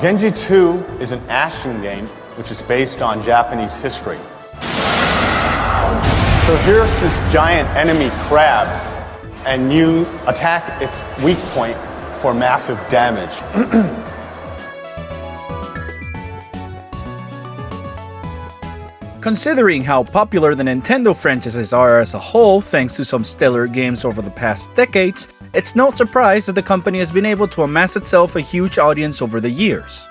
Genji 2 is an action game which is based on Japanese history. So here's this giant enemy crab, and you attack its weak point for massive damage. Considering how popular the Nintendo franchises are as a whole thanks to some stellar games over the past decades, it's no surprise that the company has been able to amass itself a huge audience over the years.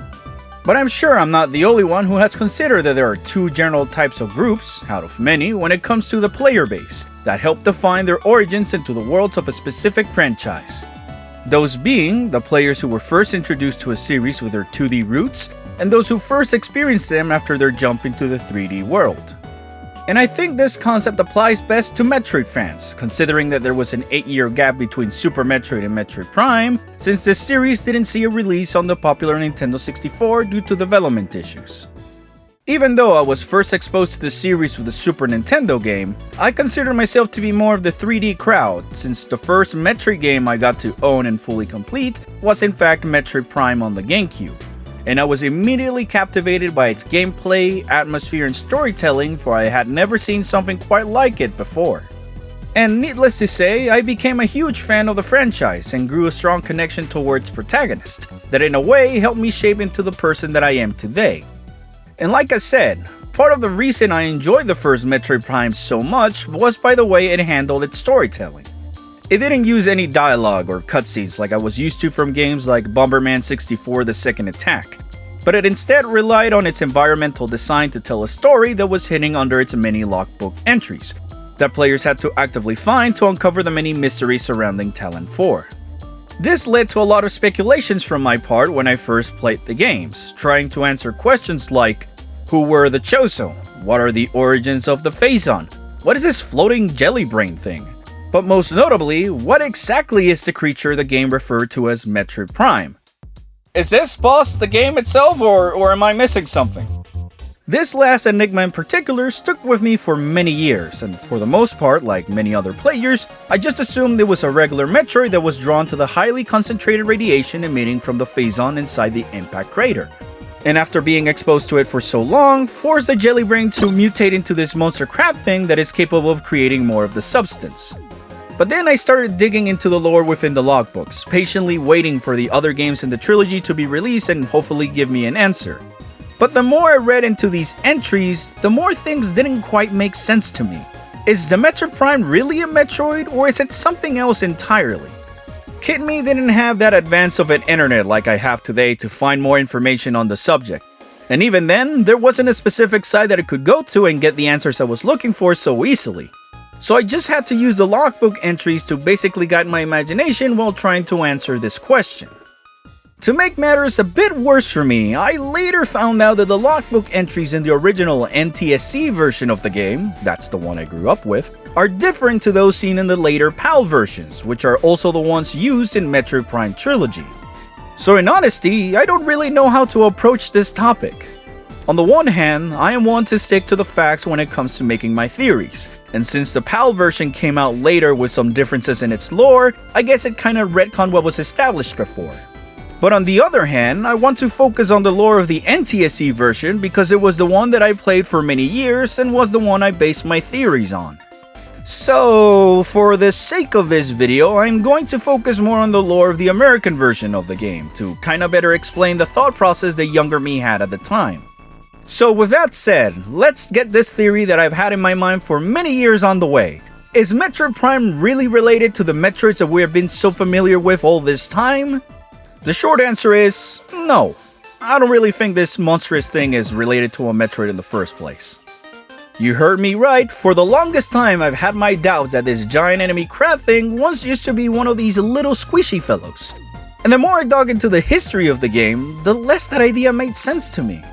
But I'm sure I'm not the only one who has considered that there are two general types of groups, out of many, when it comes to the player base, that help define their origins into the worlds of a specific franchise. Those being the players who were first introduced to a series with their 2D roots, and those who first experienced them after their jump into the 3D world. And I think this concept applies best to Metroid fans, considering that there was an 8-year gap between Super Metroid and Metroid Prime, since this series didn't see a release on the popular Nintendo 64 due to development issues. Even though I was first exposed to the series with the Super Nintendo game, I consider myself to be more of the 3D crowd, since the first Metroid game I got to own and fully complete was in fact Metroid Prime on the GameCube. And I was immediately captivated by its gameplay, atmosphere, and storytelling, for I had never seen something quite like it before. And needless to say, I became a huge fan of the franchise and grew a strong connection towards protagonist, that in a way helped me shape into the person that I am today. And like I said, part of the reason I enjoyed the first Metroid Prime so much was by the way it handled its storytelling. It didn't use any dialogue or cutscenes like I was used to from games like Bomberman 64: The Second Attack, but it instead relied on its environmental design to tell a story that was hidden under its many logbook entries, that players had to actively find to uncover the many mysteries surrounding Talon 4. This led to a lot of speculations from my part when I first played the games, trying to answer questions like, who were the Chozo? What are the origins of the Phazon? What is this floating jelly brain thing? But most notably, what exactly is the creature the game referred to as Metroid Prime? Is this boss the game itself, or am I missing something? This last enigma in particular stuck with me for many years, and for the most part, like many other players, I just assumed it was a regular Metroid that was drawn to the highly concentrated radiation emitting from the Phazon inside the impact crater. And after being exposed to it for so long, forced the jelly brain to mutate into this monster crab thing that is capable of creating more of the substance. But then I started digging into the lore within the logbooks, patiently waiting for the other games in the trilogy to be released and hopefully give me an answer. But the more I read into these entries, the more things didn't quite make sense to me. Is the Metroid Prime really a Metroid, or is it something else entirely? Kid me didn't have that advance of an internet like I have today to find more information on the subject. And even then, there wasn't a specific site that I could go to and get the answers I was looking for so easily. So I just had to use the logbook entries to basically guide my imagination while trying to answer this question. To make matters a bit worse for me, I later found out that the logbook entries in the original NTSC version of the game, that's the one I grew up with, are different to those seen in the later PAL versions, which are also the ones used in Metroid Prime Trilogy. So in honesty, I don't really know how to approach this topic. On the one hand, I am one to stick to the facts when it comes to making my theories, and since the PAL version came out later with some differences in its lore, I guess it kinda retconned what was established before. But on the other hand, I want to focus on the lore of the NTSC version because it was the one that I played for many years and was the one I based my theories on. So, for the sake of this video, I'm going to focus more on the lore of the American version of the game to kinda better explain the thought process the younger me had at the time. So with that said, let's get this theory that I've had in my mind for many years on the way. Is Metroid Prime really related to the Metroids that we have been so familiar with all this time? The short answer is no. I don't really think this monstrous thing is related to a Metroid in the first place. You heard me right, for the longest time I've had my doubts that this giant enemy crab thing once used to be one of these little squishy fellows. And the more I dug into the history of the game, the less that idea made sense to me.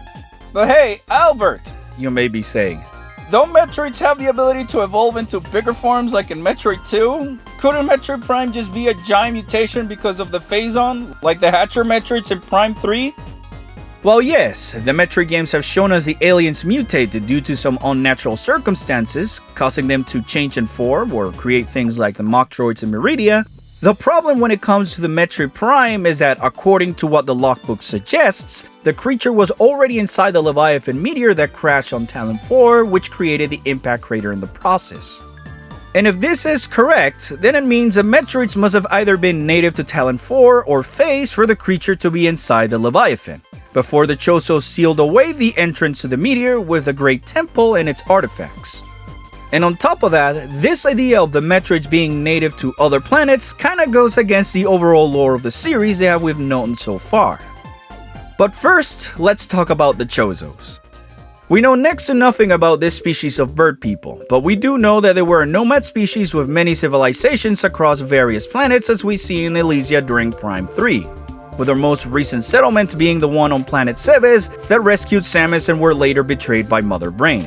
But hey, Albert, you may be saying, don't Metroids have the ability to evolve into bigger forms like in Metroid 2? Couldn't Metroid Prime just be a giant mutation because of the Phazon, like the Hatcher Metroids in Prime 3? Well yes, the Metroid games have shown us the aliens mutated due to some unnatural circumstances, causing them to change in form or create things like the mock droids in Meridia, The problem when it comes to the Metroid Prime is that, according to what the logbook suggests, the creature was already inside the Leviathan meteor that crashed on Talon 4, which created the impact crater in the process. And if this is correct, then it means the Metroids must have either been native to Talon 4 or phased for the creature to be inside the Leviathan, before the Chozo sealed away the entrance to the meteor with the Great Temple and its artifacts. And on top of that, this idea of the Metroids being native to other planets kinda goes against the overall lore of the series that we've known so far. But first, let's talk about the Chozos. We know next to nothing about this species of bird people, but we do know that they were a nomad species with many civilizations across various planets, as we see in Elysia during Prime 3, with our most recent settlement being the one on planet Ceres that rescued Samus and were later betrayed by Mother Brain.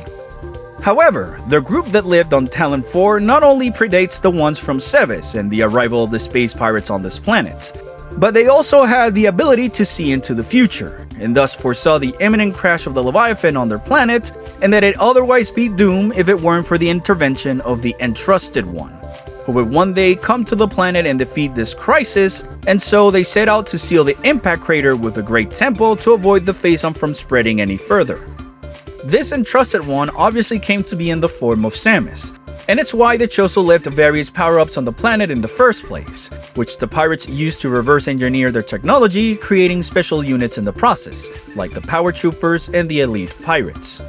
However, the group that lived on Talon 4 not only predates the ones from Ceres and the arrival of the space pirates on this planet, but they also had the ability to see into the future, and thus foresaw the imminent crash of the Leviathan on their planet, and that it'd otherwise be doomed if it weren't for the intervention of the Entrusted One, who would one day come to the planet and defeat this crisis, and so they set out to seal the impact crater with the Great Temple to avoid the phazon from spreading any further. This Entrusted One obviously came to be in the form of Samus, and it's why the Chozo left various power-ups on the planet in the first place, which the pirates used to reverse engineer their technology, creating special units in the process, like the Power Troopers and the Elite Pirates.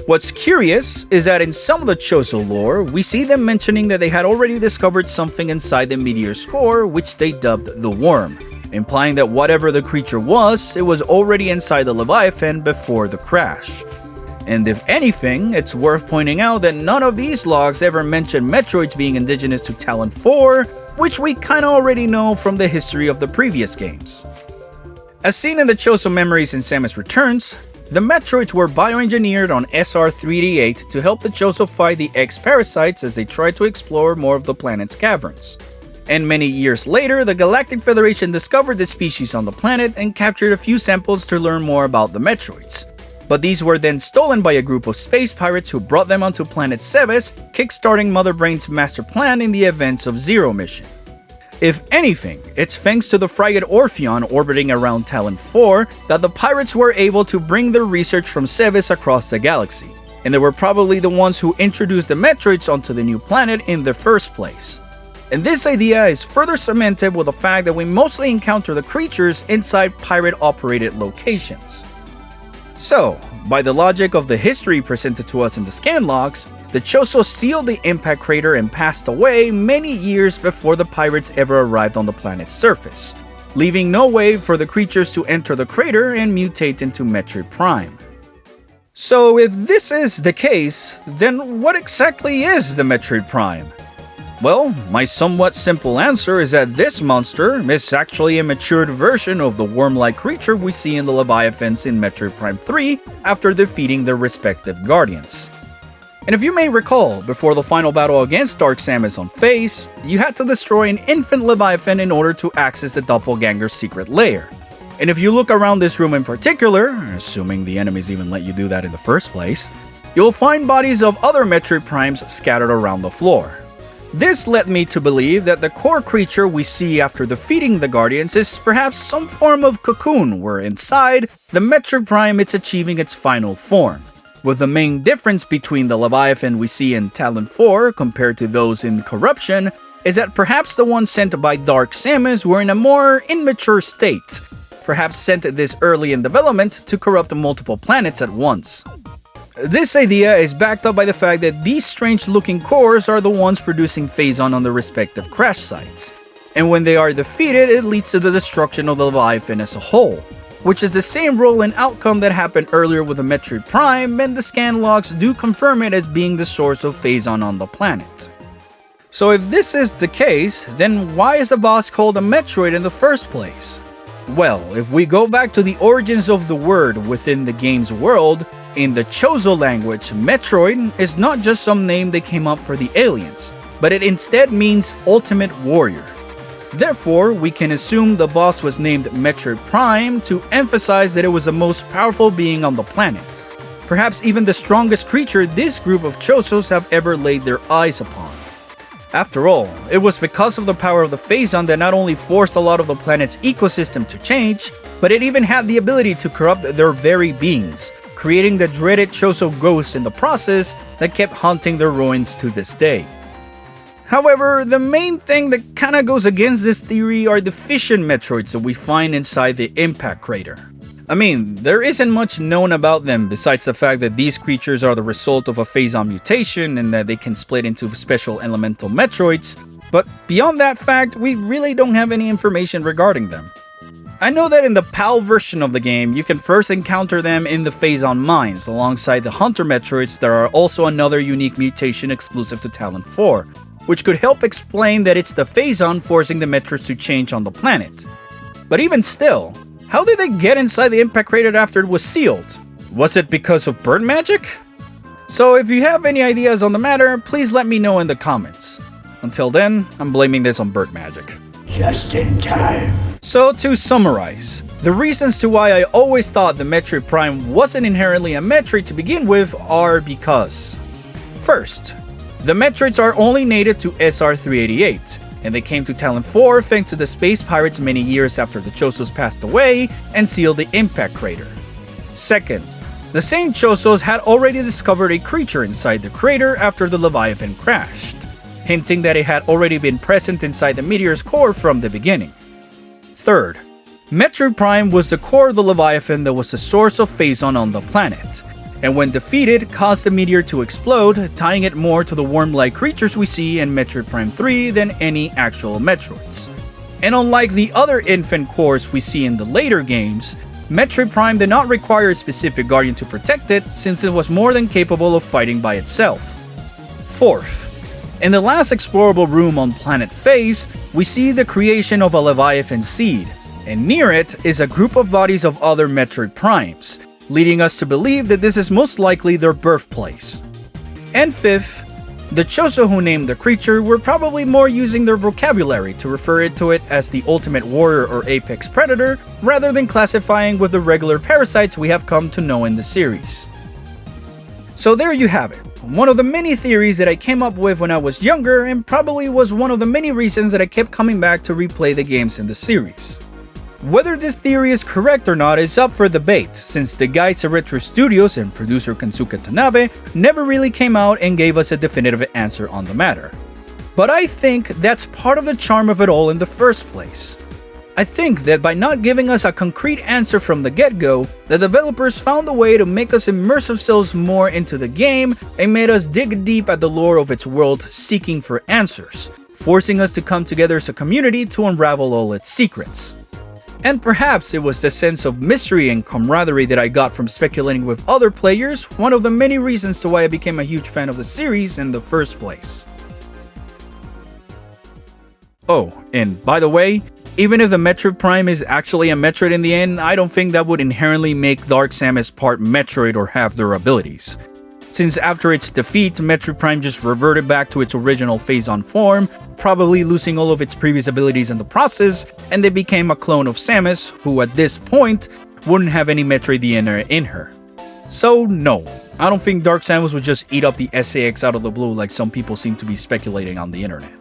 What's curious is that in some of the Chozo lore, we see them mentioning that they had already discovered something inside the meteor's core, which they dubbed the Worm, implying that whatever the creature was, it was already inside the Leviathan before the crash. And if anything, it's worth pointing out that none of these logs ever mention Metroids being indigenous to Talon 4, which we kinda already know from the history of the previous games. As seen in the Chozo memories in Samus Returns, the Metroids were bioengineered on SR-3D8 to help the Chozo fight the X-Parasites as they tried to explore more of the planet's caverns. And many years later, the Galactic Federation discovered the species on the planet and captured a few samples to learn more about the Metroids. But these were then stolen by a group of space pirates who brought them onto planet Ceres, kickstarting Mother Brain's master plan in the events of Zero Mission. If anything, it's thanks to the frigate Orpheon orbiting around Talon 4 that the pirates were able to bring their research from Ceres across the galaxy, and they were probably the ones who introduced the Metroids onto the new planet in the first place. And this idea is further cemented with the fact that we mostly encounter the creatures inside pirate-operated locations. So, by the logic of the history presented to us in the scan logs, the Chozo sealed the impact crater and passed away many years before the pirates ever arrived on the planet's surface, leaving no way for the creatures to enter the crater and mutate into Metroid Prime. So if this is the case, then what exactly is the Metroid Prime? Well, my somewhat simple answer is that this monster is actually a matured version of the worm-like creature we see in the Leviathans in Metroid Prime 3 after defeating their respective guardians. And if you may recall, before the final battle against Dark Samus on Phase, you had to destroy an infant Leviathan in order to access the Doppelganger's secret lair. And if you look around this room in particular, assuming the enemies even let you do that in the first place, you'll find bodies of other Metroid Primes scattered around the floor. This led me to believe that the core creature we see after defeating the Guardians is perhaps some form of cocoon where inside, the Metroid Prime is achieving its final form, with the main difference between the Leviathan we see in Talon 4 compared to those in Corruption is that perhaps the ones sent by Dark Samus were in a more immature state, perhaps sent this early in development to corrupt multiple planets at once. This idea is backed up by the fact that these strange-looking cores are the ones producing phazon on the respective crash sites, and when they are defeated, it leads to the destruction of the Leviathan as a whole, which is the same role and outcome that happened earlier with the Metroid Prime, and the scan logs do confirm it as being the source of phazon on the planet. So if this is the case, then why is the boss called a Metroid in the first place? Well, if we go back to the origins of the word within the game's world, in the Chozo language, Metroid is not just some name they came up for the aliens, but it instead means Ultimate Warrior. Therefore, we can assume the boss was named Metroid Prime to emphasize that it was the most powerful being on the planet, perhaps even the strongest creature this group of Chozos have ever laid their eyes upon. After all, it was because of the power of the Phazon that not only forced a lot of the planet's ecosystem to change, but it even had the ability to corrupt their very beings, creating the dreaded Chozo ghosts in the process that kept haunting their ruins to this day. However, the main thing that kinda goes against this theory are the fission Metroids that we find inside the impact crater. I mean, there isn't much known about them besides the fact that these creatures are the result of a Phazon mutation and that they can split into special elemental Metroids, but beyond that fact, we really don't have any information regarding them. I know that in the PAL version of the game, you can first encounter them in the Phazon mines alongside the Hunter Metroids that are also another unique mutation exclusive to Talon 4, which could help explain that it's the Phazon forcing the Metroids to change on the planet. But even still, how did they get inside the impact crater after it was sealed? Was it because of bird magic? So if you have any ideas on the matter, please let me know in the comments. Until then, I'm blaming this on bird magic. Just in time. So to summarize, the reasons to why I always thought the Metroid Prime wasn't inherently a Metroid to begin with are because: first, the Metroids are only native to SR388, and they came to Talon 4 thanks to the space pirates many years after the Chozos passed away and sealed the impact crater. Second, the same Chozos had already discovered a creature inside the crater after the Leviathan crashed, hinting that it had already been present inside the meteor's core from the beginning. Third, Metroid Prime was the core of the Leviathan that was the source of Phazon on the planet, and when defeated, caused the meteor to explode, tying it more to the worm-like creatures we see in Metroid Prime 3 than any actual Metroids. And unlike the other infant cores we see in the later games, Metroid Prime did not require a specific guardian to protect it, since it was more than capable of fighting by itself. Fourth, in the last explorable room on Planet Phase, we see the creation of a Leviathan seed, and near it is a group of bodies of other Metroid Primes, leading us to believe that this is most likely their birthplace. And fifth, the Chozo who named the creature were probably more using their vocabulary to refer to it as the ultimate warrior or apex predator, rather than classifying with the regular parasites we have come to know in the series. So there you have it, one of the many theories that I came up with when I was younger, and probably was one of the many reasons that I kept coming back to replay the games in the series. Whether this theory is correct or not is up for debate, since the guys at Retro Studios and producer Kensuke Tanabe never really came out and gave us a definitive answer on the matter. But I think that's part of the charm of it all in the first place. I think that by not giving us a concrete answer from the get-go, the developers found a way to make us immerse ourselves more into the game and made us dig deep at the lore of its world seeking for answers, forcing us to come together as a community to unravel all its secrets. And perhaps it was the sense of mystery and camaraderie that I got from speculating with other players, one of the many reasons to why I became a huge fan of the series in the first place. Oh, and by the way, even if the Metroid Prime is actually a Metroid in the end, I don't think that would inherently make Dark Samus part Metroid or have their abilities. Since after its defeat, Metroid Prime just reverted back to its original Phazon form, probably losing all of its previous abilities in the process, and they became a clone of Samus, who at this point wouldn't have any Metroid DNA in her. So no, I don't think Dark Samus would just eat up the SAX out of the blue like some people seem to be speculating on the internet.